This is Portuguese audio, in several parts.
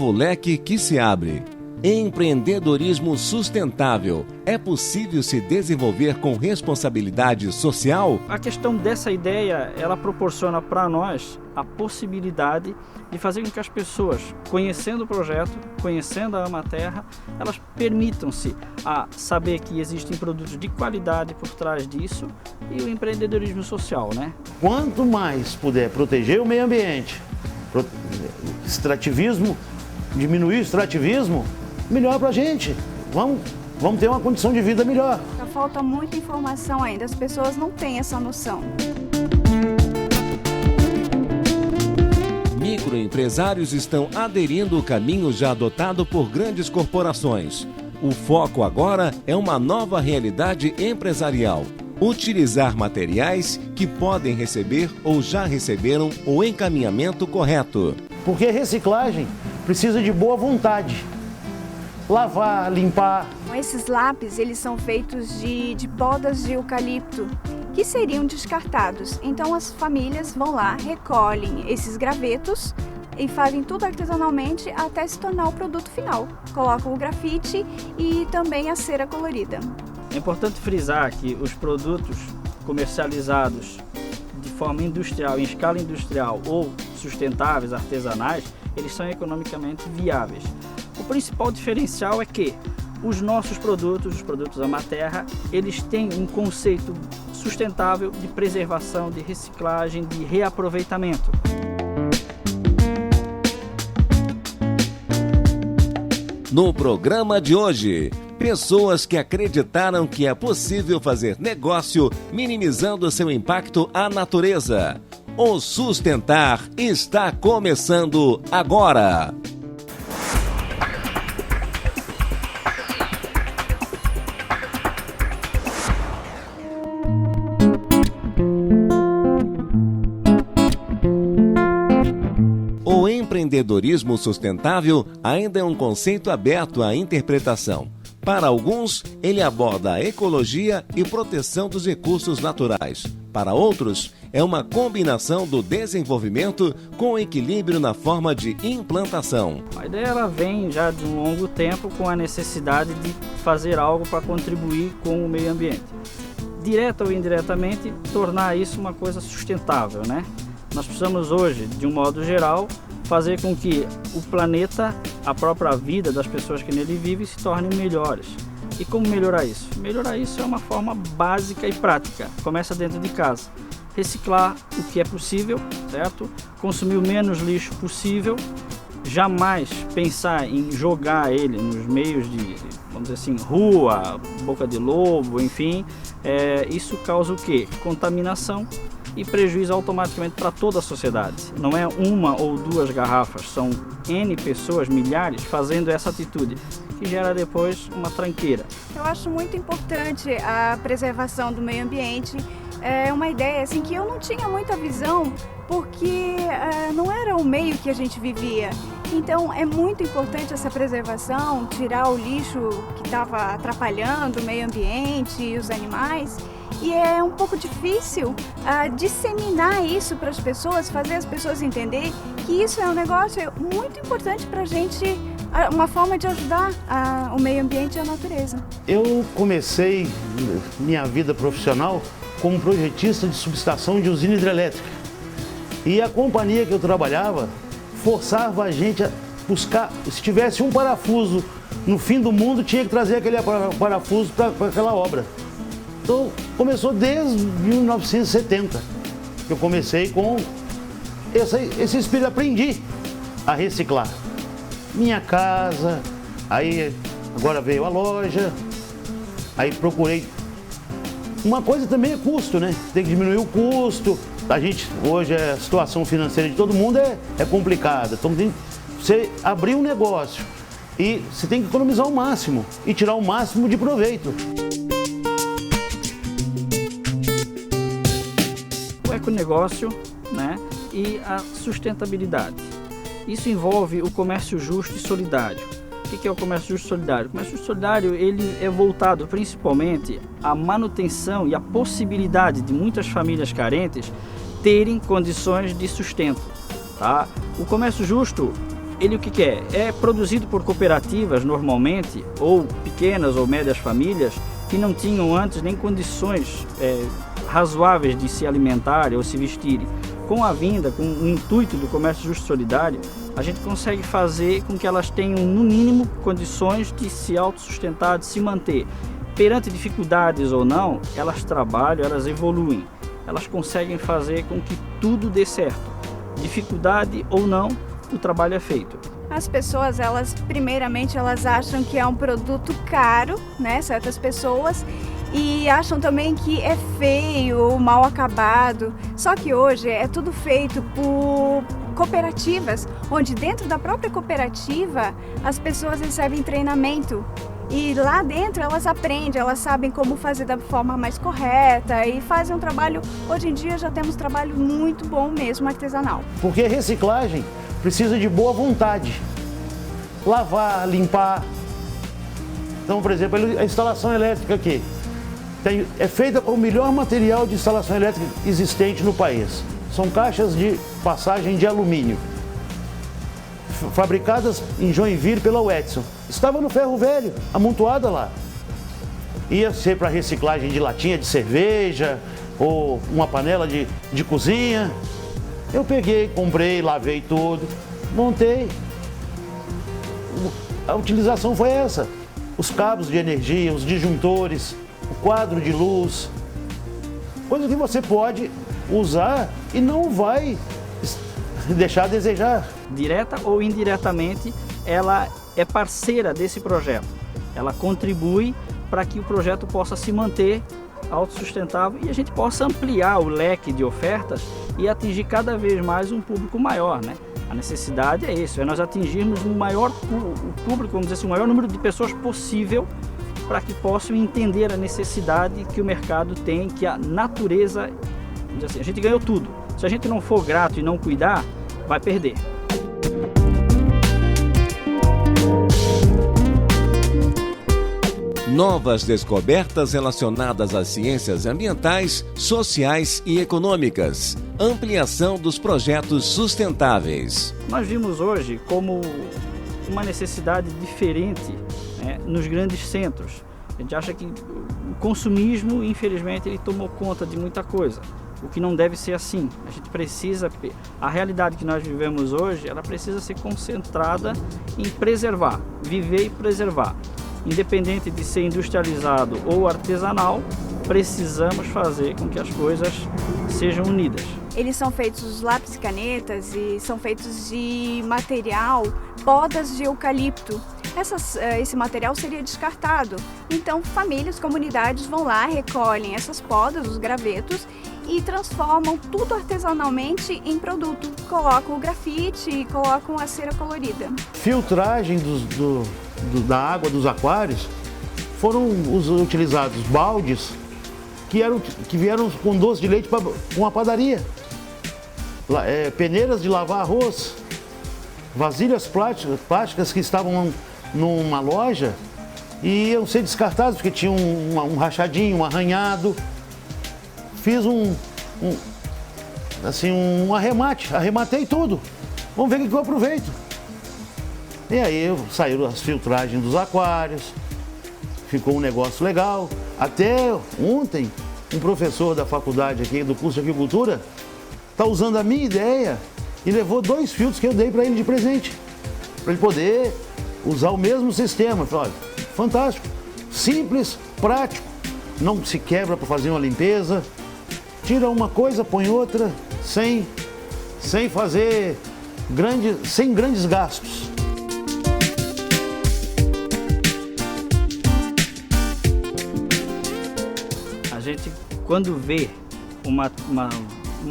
novo leque que se abre. Empreendedorismo sustentável. É possível se desenvolver com responsabilidade social? A questão dessa ideia, ela proporciona para nós a possibilidade de fazer com que as pessoas, conhecendo o projeto, conhecendo a Amaterra, elas permitam-se a saber que existem produtos de qualidade por trás disso e o empreendedorismo social, né? Quanto mais puder proteger o meio ambiente, extrativismo, diminuir o extrativismo, melhor para a gente. Vamos ter uma condição de vida melhor. Falta muita informação ainda, as pessoas não têm essa noção. Microempresários estão aderindo ao caminho já adotado por grandes corporações. O foco agora é uma nova realidade empresarial. Utilizar materiais que podem receber ou já receberam o encaminhamento correto. Porque reciclagem precisa de boa vontade. Lavar, limpar. Esses lápis, eles são feitos de podas de eucalipto, que seriam descartados. Então as famílias vão lá, recolhem esses gravetos e fazem tudo artesanalmente até se tornar o produto final. Colocam o grafite e também a cera colorida. É importante frisar que os produtos comercializados de forma industrial, em escala industrial ou sustentáveis, artesanais, eles são economicamente viáveis. O principal diferencial é que os nossos produtos, os produtos Amaterra, eles têm um conceito sustentável de preservação, de reciclagem, de reaproveitamento. No programa de hoje, pessoas que acreditaram que é possível fazer negócio minimizando seu impacto à natureza. O Sustentar está começando agora. O empreendedorismo sustentável ainda é um conceito aberto à interpretação. Para alguns, ele aborda a ecologia e proteção dos recursos naturais. Para outros, é uma combinação do desenvolvimento com equilíbrio na forma de implantação. A ideia ela vem já de um longo tempo com a necessidade de fazer algo para contribuir com o meio ambiente. Direta ou indiretamente, tornar isso uma coisa sustentável, né? Nós precisamos hoje, de um modo geral, fazer com que o planeta, a própria vida das pessoas que nele vivem, se tornem melhores. E como melhorar isso? Melhorar isso é uma forma básica e prática. Começa dentro de casa. Reciclar o que é possível, certo? Consumir o menos lixo possível. Jamais pensar em jogar ele nos meios de, vamos dizer assim, rua, boca de lobo, enfim. Isso causa o quê? Contaminação e prejuízo automaticamente para toda a sociedade. Não é uma ou duas garrafas, são N pessoas, milhares, fazendo essa atitude, que gera depois uma tranqueira. Eu acho muito importante a preservação do meio ambiente. É uma ideia assim, que eu não tinha muita visão, porque não era o meio que a gente vivia. Então é muito importante essa preservação, tirar o lixo que estava atrapalhando o meio ambiente e os animais. E é um pouco difícil disseminar isso para as pessoas, fazer as pessoas entenderem que isso é um negócio muito importante para a gente, uma forma de ajudar o meio ambiente e a natureza. Eu comecei minha vida profissional como projetista de subestação de usina hidrelétrica. E a companhia que eu trabalhava forçava a gente a buscar, se tivesse um parafuso no fim do mundo, tinha que trazer aquele parafuso para aquela obra. Então, começou desde 1970, que eu comecei com esse espírito, aprendi a reciclar. Minha casa, aí agora veio a loja, aí procurei. Uma coisa também é custo, né? Tem que diminuir o custo. A gente, hoje, a situação financeira de todo mundo é complicada. Então, você abrir um negócio e você tem que economizar o máximo e tirar o máximo de proveito. O econegócio, né, e a sustentabilidade. Isso envolve o comércio justo e solidário. O que é o comércio justo e solidário? O comércio justo e solidário ele é voltado principalmente à manutenção e à possibilidade de muitas famílias carentes terem condições de sustento. Tá? O comércio justo ele o que é? É produzido por cooperativas normalmente, ou pequenas ou médias famílias, que não tinham antes nem condições razoáveis de se alimentarem ou se vestirem. Com a vinda, com o intuito do comércio justo e solidário, a gente consegue fazer com que elas tenham, no mínimo, condições de se autossustentar, de se manter. Perante dificuldades ou não, elas trabalham, elas evoluem. Elas conseguem fazer com que tudo dê certo. Dificuldade ou não, o trabalho é feito. As pessoas, primeiramente, elas acham que é um produto caro, né? Certas pessoas, e acham também que é feio ou mal acabado. Só que hoje é tudo feito por cooperativas, onde dentro da própria cooperativa as pessoas recebem treinamento. E lá dentro elas aprendem, elas sabem como fazer da forma mais correta e fazem um trabalho, hoje em dia já temos trabalho muito bom mesmo, artesanal. Porque reciclagem precisa de boa vontade. Lavar, limpar. Então, por exemplo, a instalação elétrica aqui é feita com o melhor material de instalação elétrica existente no país. São caixas de passagem de alumínio, fabricadas em Joinville pela Wetzel. Estava no ferro velho, amontoada lá. Ia ser para reciclagem de latinha de cerveja ou uma panela de cozinha. Eu peguei, comprei, lavei tudo, montei. A utilização foi essa. Os cabos de energia, os disjuntores, o quadro de luz. Coisa que você pode usar e não vai deixar a desejar. Direta ou indiretamente, ela é parceira desse projeto. Ela contribui para que o projeto possa se manter autossustentável e a gente possa ampliar o leque de ofertas e atingir cada vez mais um público maior, né? A necessidade é isso, é nós atingirmos o público, vamos dizer assim, o maior número de pessoas possível para que possam entender a necessidade que o mercado tem, que a natureza, vamos dizer assim, a gente ganhou tudo. Se a gente não for grato e não cuidar, vai perder. Novas descobertas relacionadas às ciências ambientais, sociais e econômicas. Ampliação dos projetos sustentáveis. Nós vimos hoje como uma necessidade diferente, né, nos grandes centros. A gente acha que o consumismo, infelizmente, ele tomou conta de muita coisa. O que não deve ser assim. A gente precisa, a realidade que nós vivemos hoje, ela precisa ser concentrada em preservar, viver e preservar. Independente de ser industrializado ou artesanal, precisamos fazer com que as coisas sejam unidas. Eles são feitos, os lápis e canetas, e são feitos de material, podas de eucalipto. Esse material seria descartado. Então, famílias, comunidades vão lá, recolhem essas podas, os gravetos, e transformam tudo artesanalmente em produto. Colocam o grafite e colocam a cera colorida. Filtragem da água dos aquários foram utilizados baldes que vieram com doce de leite para uma padaria. Peneiras de lavar arroz, vasilhas plásticas que estavam numa loja e iam ser descartadas porque tinham um rachadinho, um arranhado. Fiz um arremate, arrematei tudo. Vamos ver o que eu aproveito. E aí saíram as filtragens dos aquários, ficou um negócio legal. Até ontem, um professor da faculdade aqui do curso de agricultura está usando a minha ideia e levou 2 filtros que eu dei para ele de presente, para ele poder usar o mesmo sistema. Eu falei, olha, fantástico, simples, prático, não se quebra para fazer uma limpeza, tira uma coisa, põe outra, sem grandes gastos. A gente, quando vê uma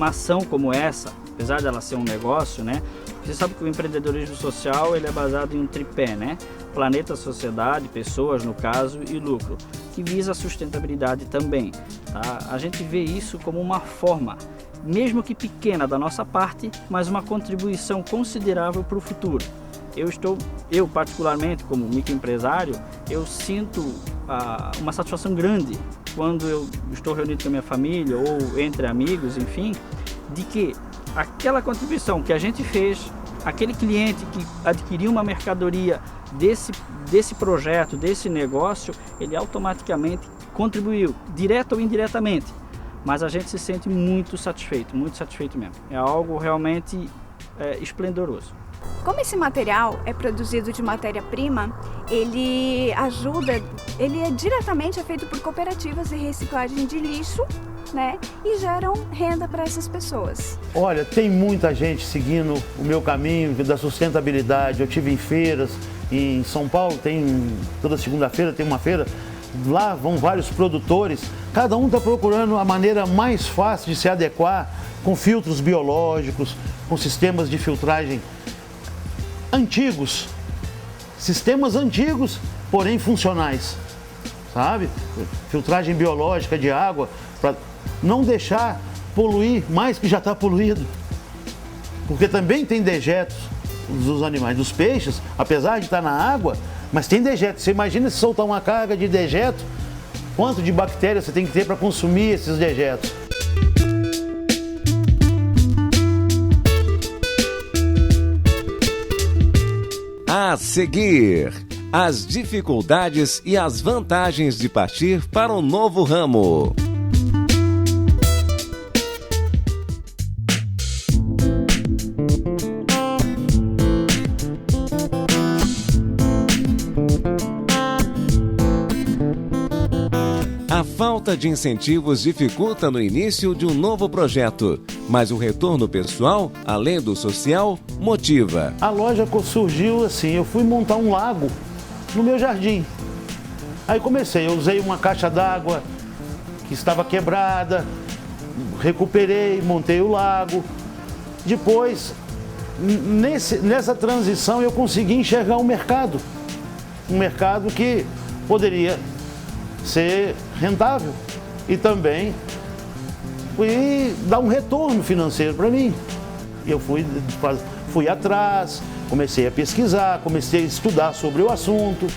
ação como essa, apesar dela ser um negócio, né? Você sabe que o empreendedorismo social ele é baseado em um tripé, né? Planeta, sociedade, pessoas, no caso, e lucro, que visa a sustentabilidade também. Tá? A gente vê isso como uma forma, mesmo que pequena da nossa parte, mas uma contribuição considerável para o futuro. Eu particularmente, como microempresário, eu sinto uma satisfação grande quando eu estou reunido com a minha família ou entre amigos, enfim, de que aquela contribuição que a gente fez aquele cliente que adquiriu uma mercadoria desse projeto, desse negócio, ele automaticamente contribuiu, direto ou indiretamente. Mas a gente se sente muito satisfeito mesmo. É algo realmente esplendoroso. Como esse material é produzido de matéria-prima, ele é diretamente feito por cooperativas de reciclagem de lixo, né? E geram renda para essas pessoas. Olha, tem muita gente seguindo o meu caminho da sustentabilidade. Eu tive em feiras em São Paulo, toda segunda-feira tem uma feira. Lá vão vários produtores, cada um está procurando a maneira mais fácil de se adequar com filtros biológicos, com sistemas de filtragem antigos, sistemas antigos, porém funcionais, sabe? Filtragem biológica de água, para não deixar poluir mais que já está poluído, porque também tem dejetos dos animais, dos peixes, apesar de estar na água, mas tem dejeto. Você imagina se soltar uma carga de dejeto, quanto de bactérias você tem que ter para consumir esses dejetos? A seguir, as dificuldades e as vantagens de partir para um novo ramo. A falta de incentivos dificulta no início de um novo projeto, mas o retorno pessoal, além do social, motiva. A loja surgiu assim, eu fui montar um lago no meu jardim. Aí eu usei uma caixa d'água que estava quebrada, recuperei, montei o lago. Depois, nessa transição, eu consegui enxergar um mercado que poderia ser rentável e também dar um retorno financeiro para mim. Eu fui atrás, comecei a pesquisar, comecei a estudar sobre o assunto,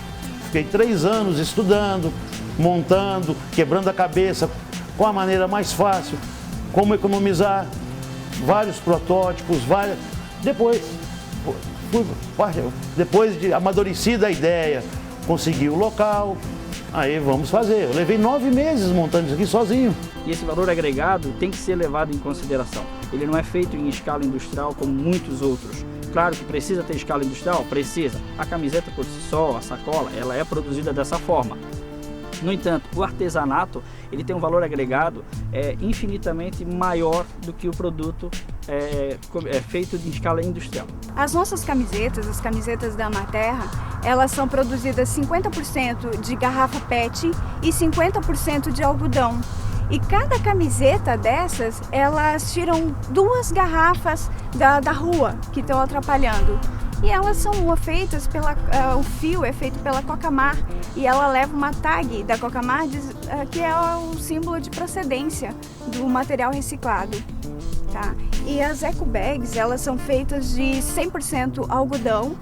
fiquei 3 anos estudando, montando, quebrando a cabeça qual a maneira mais fácil, como economizar, vários protótipos, depois de amadurecida a ideia, consegui o local. Aí vamos fazer. Eu levei 9 meses montando isso aqui sozinho. E esse valor agregado tem que ser levado em consideração. Ele não é feito em escala industrial como muitos outros. Claro que precisa ter escala industrial? Precisa. A camiseta por si só, a sacola, ela é produzida dessa forma. No entanto, o artesanato ele tem um valor agregado infinitamente maior do que o produto feito em escala industrial. As nossas camisetas, as camisetas da Amaterra, elas são produzidas 50% de garrafa PET e 50% de algodão. E cada camiseta dessas, elas tiram 2 garrafas da rua que estão atrapalhando. E elas são feitas o fio é feito pela Cocamar e ela leva uma tag da Cocamar que é o símbolo de procedência do material reciclado, tá? E as eco bags, elas são feitas de 100% algodão,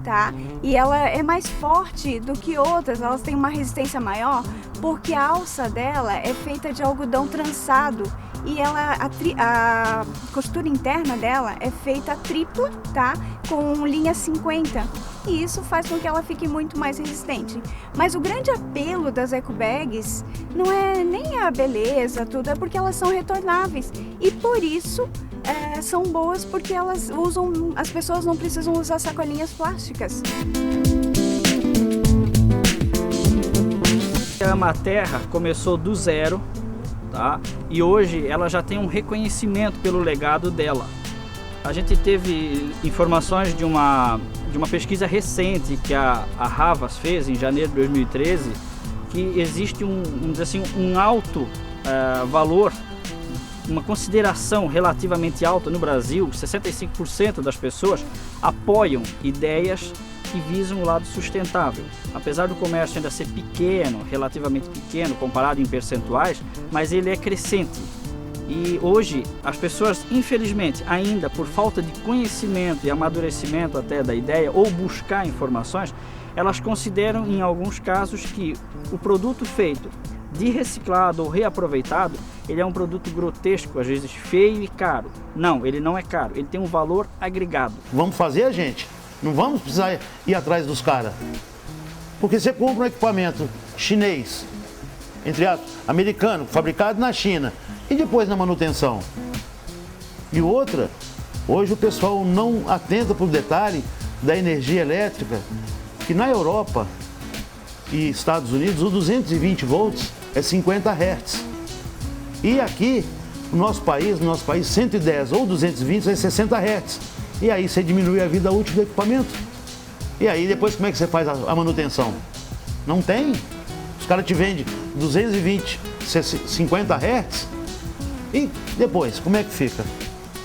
tá? E ela é mais forte do que outras, elas têm uma resistência maior porque a alça dela é feita de algodão trançado. E a costura interna dela é feita tripla, tá? Com linha 50. E isso faz com que ela fique muito mais resistente. Mas o grande apelo das eco bags não é nem a beleza, tudo, é porque elas são retornáveis. E por isso são boas, porque as pessoas não precisam usar sacolinhas plásticas. A Amaterra começou do zero. Tá? E hoje ela já tem um reconhecimento pelo legado dela. A gente teve informações de uma pesquisa recente que a Havas fez em janeiro de 2013, que existe um alto valor, uma consideração relativamente alta no Brasil. 65% das pessoas apoiam ideias que visam o lado sustentável. Apesar do comércio ainda ser pequeno, relativamente pequeno, comparado em percentuais, mas ele é crescente. E hoje as pessoas, infelizmente, ainda por falta de conhecimento e amadurecimento até da ideia, ou buscar informações, elas consideram em alguns casos que o produto feito de reciclado ou reaproveitado, ele é um produto grotesco, às vezes feio e caro. Não, ele não é caro, ele tem um valor agregado. Vamos fazer a gente, não vamos precisar ir atrás dos caras. Porque você compra um equipamento chinês, entre aspas, americano, fabricado na China, e depois na manutenção. E outra, hoje o pessoal não atenta para o detalhe da energia elétrica, que na Europa e Estados Unidos o 220 volts é 50 Hz. E aqui, no nosso país 110 ou 220 é 60 Hz. E aí você diminui a vida útil do equipamento. E aí depois como é que você faz a manutenção? Não tem. Os caras te vendem 220, 50 Hz. E depois, como é que fica?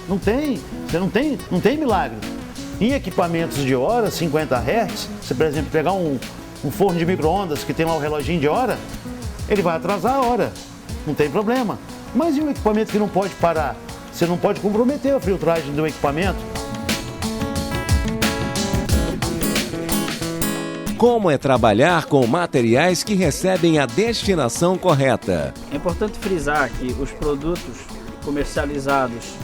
Não tem. Você não tem milagre. Em equipamentos de hora, 50 Hz, você, por exemplo, pegar um forno de micro-ondas que tem lá o reloginho de hora, ele vai atrasar a hora. Não tem problema. Mas e um equipamento que não pode parar? Você não pode comprometer a filtragem do equipamento. Como é trabalhar com materiais que recebem a destinação correta? É importante frisar que os produtos comercializados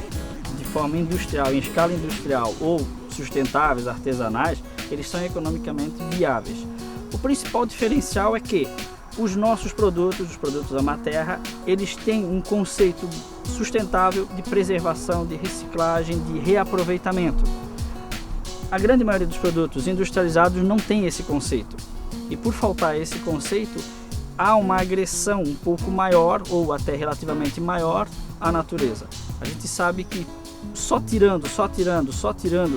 de forma industrial, em escala industrial ou sustentáveis, artesanais, eles são economicamente viáveis. O principal diferencial é que os nossos produtos, os produtos Amaterra, eles têm um conceito sustentável de preservação, de reciclagem, de reaproveitamento. A grande maioria dos produtos industrializados não tem esse conceito. E por faltar esse conceito, há uma agressão um pouco maior, ou até relativamente maior, à natureza. A gente sabe que só tirando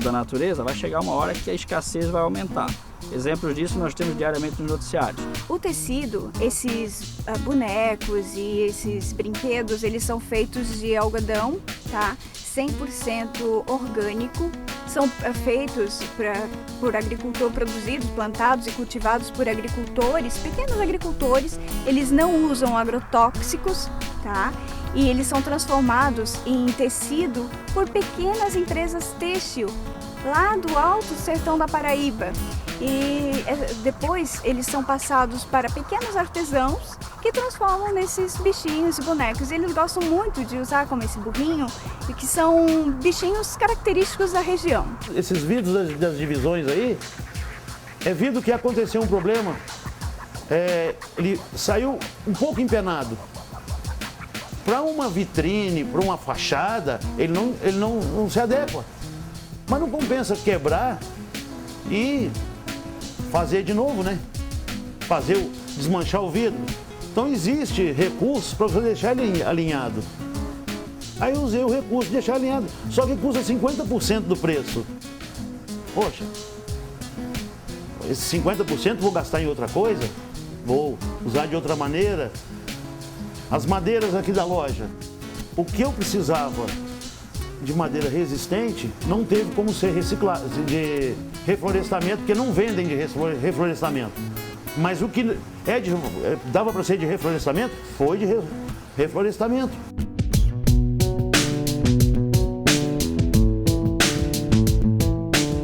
da natureza, vai chegar uma hora que a escassez vai aumentar. Exemplos disso nós temos diariamente nos noticiários. O tecido, esses bonecos e esses brinquedos, eles são feitos de algodão, tá? 100% orgânico. São feitos por agricultor, produzidos, plantados e cultivados por agricultores, pequenos agricultores. Eles não usam agrotóxicos, tá? E eles são transformados em tecido por pequenas empresas têxtil, lá do Alto Sertão da Paraíba. E depois eles são passados para pequenos artesãos que transformam nesses bichinhos e bonecos. Eles gostam muito de usar como esse burrinho, que são bichinhos característicos da região. Esses vidros das divisões aí, é vidro que aconteceu um problema, ele saiu um pouco empenado. Para uma vitrine, para uma fachada, ele não se adequa. Mas não compensa quebrar e fazer de novo, né? Desmanchar o vidro. Então existe recursos para você deixar ele alinhado. Aí eu usei o recurso de deixar alinhado, só que custa 50% do preço. Poxa, esses 50% vou gastar em outra coisa? Vou usar de outra maneira. As madeiras aqui da loja, o que eu precisava de madeira resistente não teve como ser reciclado, de reflorestamento, porque não vendem de reflorestamento. Mas o que dava para ser de reflorestamento, foi de reflorestamento.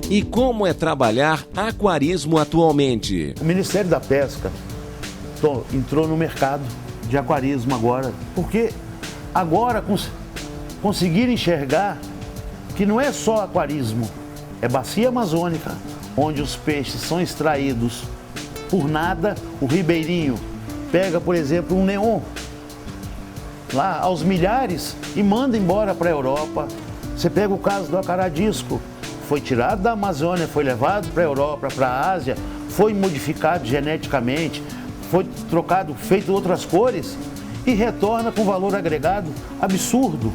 E como é trabalhar aquarismo atualmente? O Ministério da Pesca entrou no mercado de aquarismo agora, porque agora conseguiram enxergar que não é só aquarismo, é bacia amazônica, onde os peixes são extraídos por nada. O ribeirinho pega, por exemplo, um neon lá aos milhares e manda embora para a Europa. Você pega o caso do acaradisco, foi tirado da Amazônia, foi levado para a Europa, para a Ásia, foi modificado geneticamente, foi trocado, feito outras cores e retorna com valor agregado absurdo.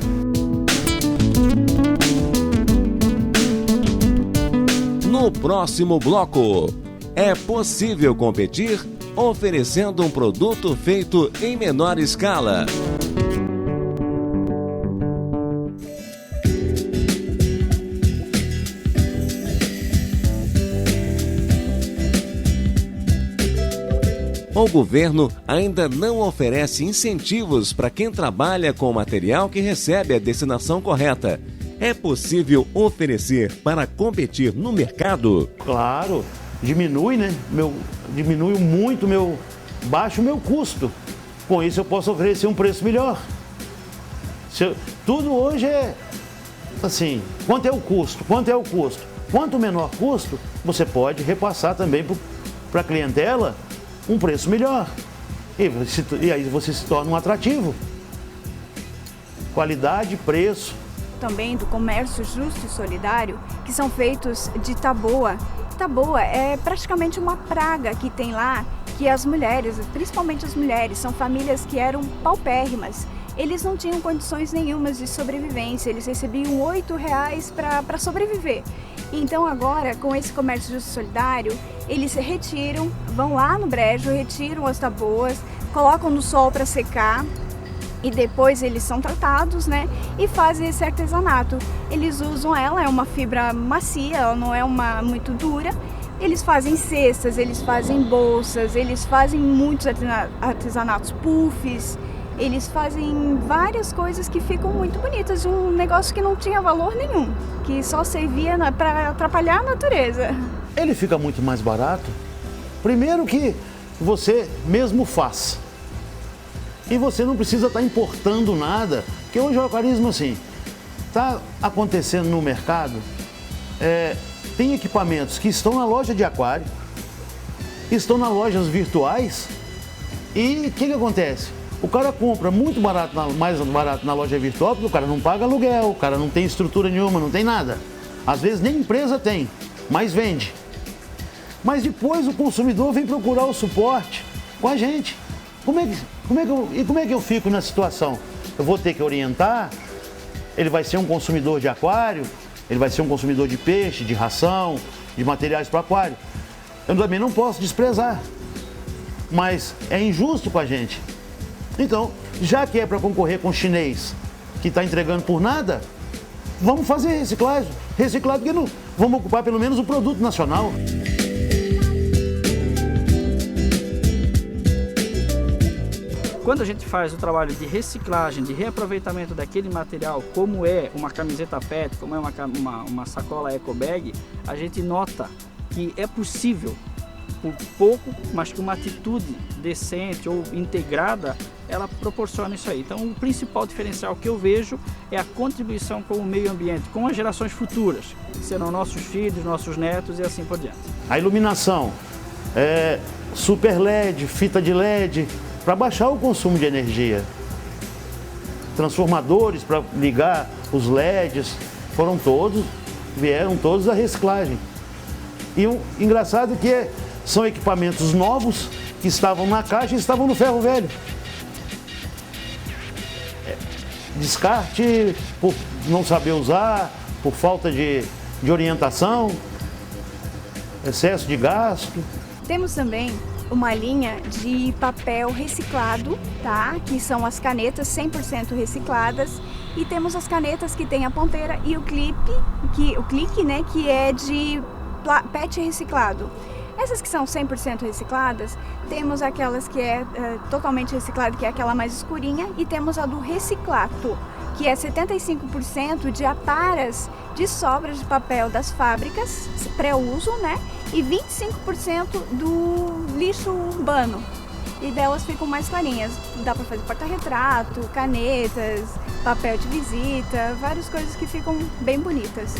No próximo bloco, é possível competir oferecendo um produto feito em menor escala? O governo ainda não oferece incentivos para quem trabalha com material que recebe a destinação correta. É possível oferecer para competir no mercado? Claro, diminui, né? Diminui muito baixa o meu custo. Com isso eu posso oferecer um preço melhor. Tudo hoje é assim, quanto é o custo? Quanto é o custo? Quanto menor custo, você pode repassar também para a clientela um preço melhor. E aí você se torna um atrativo. Qualidade, preço. Também do comércio justo e solidário, que são feitos de taboa. Taboa é praticamente uma praga que tem lá, que as mulheres, principalmente as mulheres, são famílias que eram paupérrimas. Eles não tinham condições nenhumas de sobrevivência, eles recebiam R$8 para sobreviver. Então agora, com esse comércio justo e solidário, eles se retiram, vão lá no brejo, retiram as taboas, colocam no sol para secar e depois eles são tratados, né? E fazem esse artesanato. Eles usam ela, é uma fibra macia, ela não é muito dura. Eles fazem cestas, eles fazem bolsas, eles fazem muitos artesanatos, puffs. Eles fazem várias coisas que ficam muito bonitas, um negócio que não tinha valor nenhum, que só servia para atrapalhar a natureza. Ele fica muito mais barato. Primeiro que você mesmo faz. E você não precisa estar importando nada, porque hoje o aquarismo assim, está acontecendo no mercado, tem equipamentos que estão na loja de aquário, estão nas lojas virtuais, e o que acontece? O cara compra muito barato, mais barato na loja virtual, porque o cara não paga aluguel, o cara não tem estrutura nenhuma, não tem nada. Às vezes nem empresa tem, mas vende. Mas depois o consumidor vem procurar o suporte com a gente. Como é que eu fico nessa situação? Eu vou ter que orientar, ele vai ser um consumidor de aquário, ele vai ser um consumidor de peixe, de ração, de materiais para aquário. Eu também não posso desprezar, mas é injusto com a gente. Então, já que é para concorrer com o chinês, que está entregando por nada, vamos fazer reciclagem. Reciclado porque não, vamos ocupar pelo menos o produto nacional. Quando a gente faz o trabalho de reciclagem, de reaproveitamento daquele material, como é uma camiseta PET, como é uma sacola eco bag, a gente nota que é possível, por pouco, mas com uma atitude decente ou integrada, ela proporciona isso aí. Então o principal diferencial que eu vejo é a contribuição com o meio ambiente, com as gerações futuras, que serão nossos filhos, nossos netos e assim por diante. A iluminação, super LED, fita de LED, para baixar o consumo de energia. Transformadores para ligar os LEDs, vieram todos da reciclagem. E o engraçado é que são equipamentos novos que estavam na caixa e estavam no ferro velho. Descarte por não saber usar, por falta de orientação, excesso de gasto. Temos também uma linha de papel reciclado, tá? Que são as canetas 100% recicladas. E temos as canetas que tem a ponteira e o clique, né? Que é de PET reciclado. Essas que são 100% recicladas, temos aquelas que é totalmente reciclada, que é aquela mais escurinha, e temos a do reciclato, que é 75% de aparas de sobras de papel das fábricas, pré-uso, né? E 25% do lixo urbano. E delas ficam mais clarinhas. Dá para fazer porta-retrato, canetas, papel de visita, várias coisas que ficam bem bonitas.